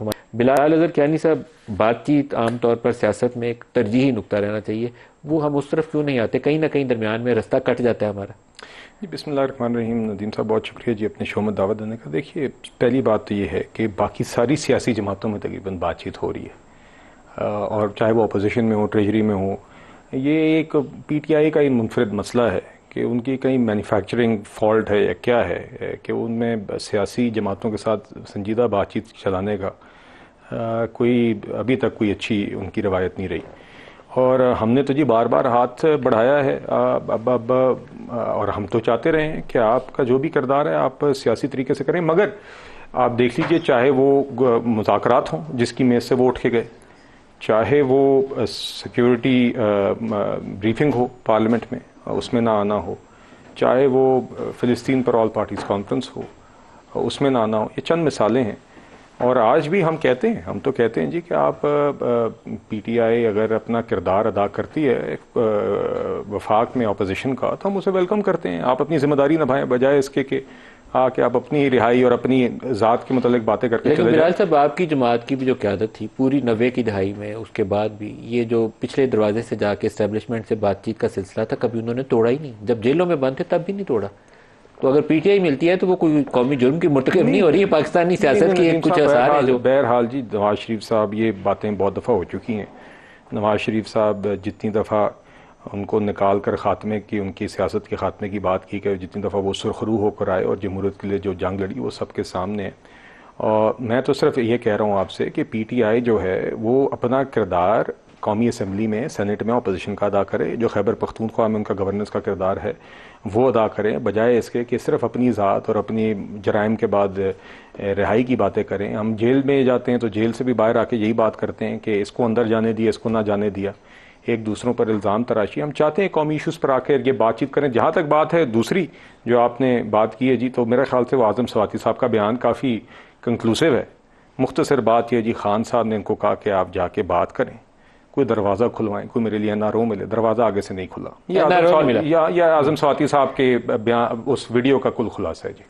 बिलाल अज़हर कियानी साहब, बातचीत आमतौर पर सियासत में एक तरजीही नुक्ता रहना चाहिए, वो हम उस तरफ क्यों नहीं आते? कहीं ना कहीं दरमियान में रास्ता कट जाता है हमारा। जी बिस्मिल्लाहिर्रहमानिर्रहीम। नदीम साहब बहुत शुक्रिया जी अपने शो में दावत देने का। देखिए, पहली बात तो ये है कि बाकी सारी सियासी जमातों में तकरीबन बातचीत हो रही है, और चाहे वो अपोजिशन में हो, ट्रेजरी में हो। ये एक पीटीआई का ही मुनफरिद मसला है कि उनकी कहीं मैन्युफैक्चरिंग फॉल्ट है या क्या है कि उनमें सियासी जमातों के साथ संजीदा बातचीत चलाने का कोई अभी तक कोई अच्छी उनकी रवायत नहीं रही। और हमने तो जी बार बार हाथ बढ़ाया है। अब और हम तो चाहते रहे हैं कि आपका जो भी किरदार है आप सियासी तरीके से करें, मगर आप देख लीजिए, चाहे वो मुज़ाकरात हों जिसकी मेज़ से वो उठ के गए, चाहे वो सिक्योरिटी ब्रीफिंग हो पार्लियामेंट में उसमें ना आना हो, चाहे वो फ़िलिस्तीन पर ऑल पार्टीज़ कॉन्फ्रेंस हो उसमें ना आना हो, ये चंद मिसालें हैं। और आज भी हम कहते हैं, हम तो कहते हैं जी कि आप पीटीआई अगर अपना किरदार अदा करती है वफाक में अपोजिशन का, तो हम उसे वेलकम करते हैं। आप अपनी जिम्मेदारी निभाएं बजाय इसके कि आके आप अपनी रिहाई और अपनी ज़ात के मतलब बातें करके लेकिन चले बिलाल जाएं। साहब, आपकी जमात की भी जो क़यादत थी पूरी 90 की दहाई में, उसके बाद भी ये जो पिछले दरवाजे से जाके इस्टेब्लिशमेंट से बातचीत का सिलसिला था, कभी उन्होंने तोड़ा ही नहीं। जब जेलों में बंद थे तब भी नहीं तोड़ा। तो अगर पीटीआई मिलती है तो वो कोई कौमी जुर्म की मुर्तकब नहीं हो रही है। पाकिस्तानी सियासत की एक कुछ आसार है जो बहरहाल जी नवाज शरीफ साहब, ये बातें बहुत दफ़ा हो चुकी हैं। नवाज शरीफ साहब जितनी दफ़ा उनको निकाल कर ख़ात्मे की, उनकी सियासत के ख़ात्मे की बात की गई, जितनी दफ़ा वो सुरखरू होकर आए और जमहूरियत के लिए जो जंग लड़ी, वो सबके सामने है। और मैं तो सिर्फ ये कह रहा हूँ आपसे कि पीटीआई जो है वो अपना किरदार कौमी असम्बली में, सेनेट में अपोजिशन का अदा करे, जो खैबर पख्तूनख्वा में उनका गवर्नेंस का किरदार है वो अदा करें, बजाय इसके कि सिर्फ अपनी ज़ात और अपनी जराइम के बाद रिहाई की बातें करें। हम जेल में जाते हैं तो जेल से भी बाहर आके यही बात करते हैं कि इसको अंदर जाने दिया, इसको ना जाने दिया, एक दूसरों पर इल्ज़ाम तराशी। हम चाहते हैं कौमी इशूज़ पर आकर ये बातचीत करें। जहाँ तक बात है दूसरी जो आपने बात की है जी, तो मेरे ख्याल से वो आज़म स्वाति साहब का बयान काफ़ी कंक्लूसिव है। मुख्तसर बात यह जी, खान साहब ने इनको कहा कि आप जाके बात करें, कोई दरवाज़ा खुलवाएं, कोई मेरे लिए एनआरओ मिले, दरवाज़ा आगे से नहीं खुला। ये आज़म स्वाति साहब के बयान, उस वीडियो का कुल खुलासा है जी।